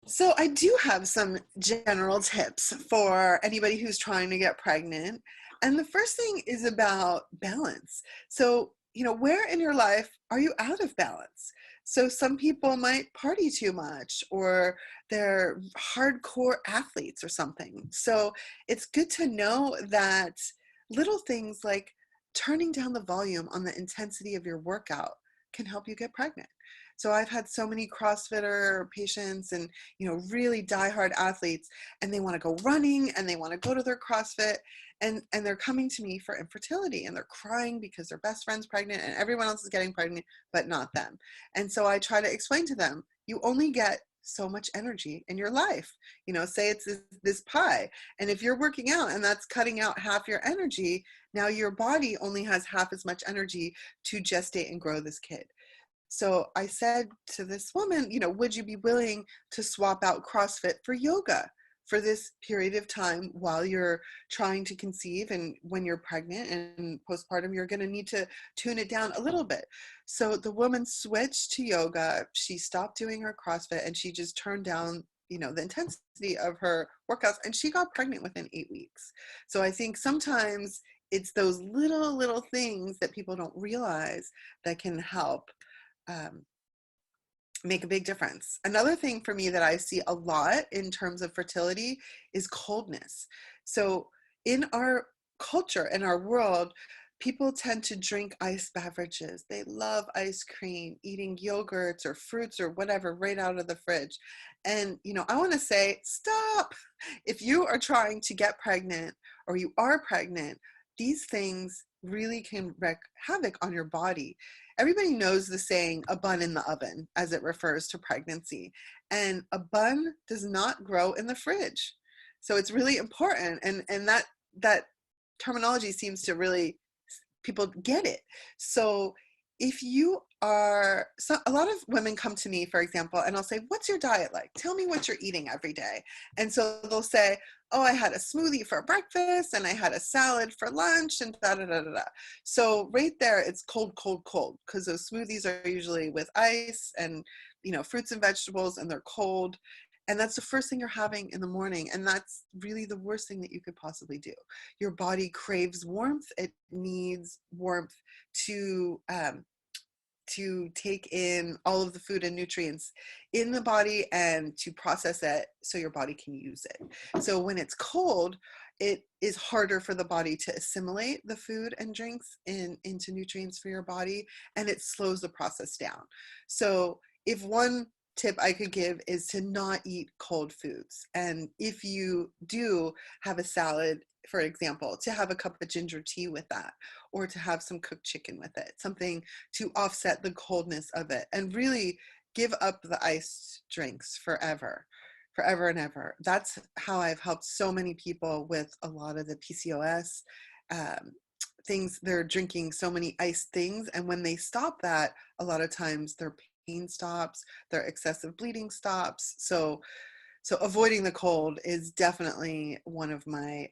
So I do have some general tips for anybody who's trying to get pregnant. And the first thing is about balance. So, where in your life are you out of balance? So some people might party too much or they're hardcore athletes or something. So it's good to know that little things like turning down the volume on the intensity of your workout can help you get pregnant. So I've had so many CrossFitter patients and really diehard athletes, and they want to go running and they want to go to their CrossFit, and they're coming to me for infertility, and they're crying because their best friend's pregnant and everyone else is getting pregnant, but not them. And so I try to explain to them, you only get so much energy in your life. Say it's this pie, and if you're working out and that's cutting out half your energy, now your body only has half as much energy to gestate and grow this kid. So I said to this woman, would you be willing to swap out CrossFit for yoga for this period of time while you're trying to conceive? And when you're pregnant and postpartum, you're going to need to tune it down a little bit. So the woman switched to yoga. She stopped doing her CrossFit and she just turned down the intensity of her workouts, and she got pregnant within 8 weeks. So I think sometimes it's those little things that people don't realize that can help um, make a big difference. Another thing for me that I see a lot in terms of fertility is coldness. So in our culture, in our world, people tend to drink iced beverages. They love ice cream, eating yogurts or fruits or whatever right out of the fridge. And, I want to say, stop. If you are trying to get pregnant or you are pregnant, these things really can wreak havoc on your body. Everybody knows the saying, a bun in the oven, as it refers to pregnancy. And a bun does not grow in the fridge. So it's really important. And that terminology seems to really, people get it. So if you are, so a lot of women come to me, for example, and I'll say, what's your diet like? Tell me what you're eating every day. And so they'll say, oh, I had a smoothie for breakfast and I had a salad for lunch and da da da da da. So right there, it's cold, cold, cold, because those smoothies are usually with ice and, fruits and vegetables, and they're cold. And that's the first thing you're having in the morning. And that's really the worst thing that you could possibly do. Your body craves warmth. It needs warmth to take in all of the food and nutrients in the body and to process it so your body can use it. So when it's cold, it is harder for the body to assimilate the food and drinks into nutrients for your body, and it slows the process down. So if one tip I could give is to not eat cold foods. And if you do have a salad, for example, to have a cup of ginger tea with that, or to have some cooked chicken with it, something to offset the coldness of it, and really give up the iced drinks forever, forever and ever. That's how I've helped so many people with a lot of the PCOS um, things. They're drinking so many iced things, and when they stop that, a lot of times their pain stops, their excessive bleeding stops. So avoiding the cold is definitely one of my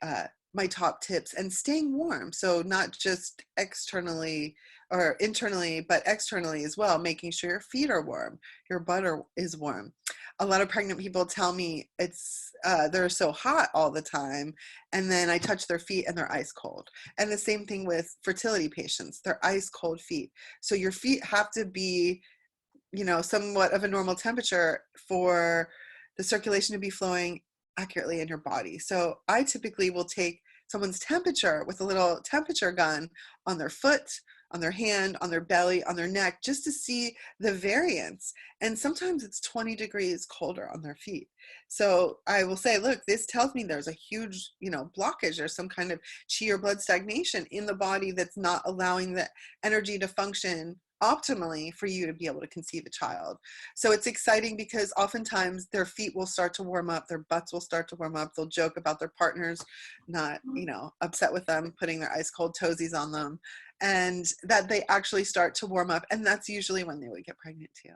top tips, and staying warm. So not just externally or internally, but externally as well, making sure your feet are warm, your butt is warm. A lot of pregnant people tell me they're so hot all the time, and then I touch their feet and they're ice cold. And the same thing with fertility patients, they're ice cold feet. So your feet have to be, somewhat of a normal temperature for the circulation to be flowing accurately in your body. So I typically will take someone's temperature with a little temperature gun on their foot, on their hand, on their belly, on their neck, just to see the variance. And sometimes it's 20 degrees colder on their feet. So I will say, look, this tells me there's a huge, blockage or some kind of chi or blood stagnation in the body that's not allowing the energy to function optimally for you to be able to conceive a child. So it's exciting because oftentimes their feet will start to warm up, their butts will start to warm up. They'll joke about their partners not, upset with them putting their ice cold toesies on them, and that they actually start to warm up. And that's usually when they would get pregnant too.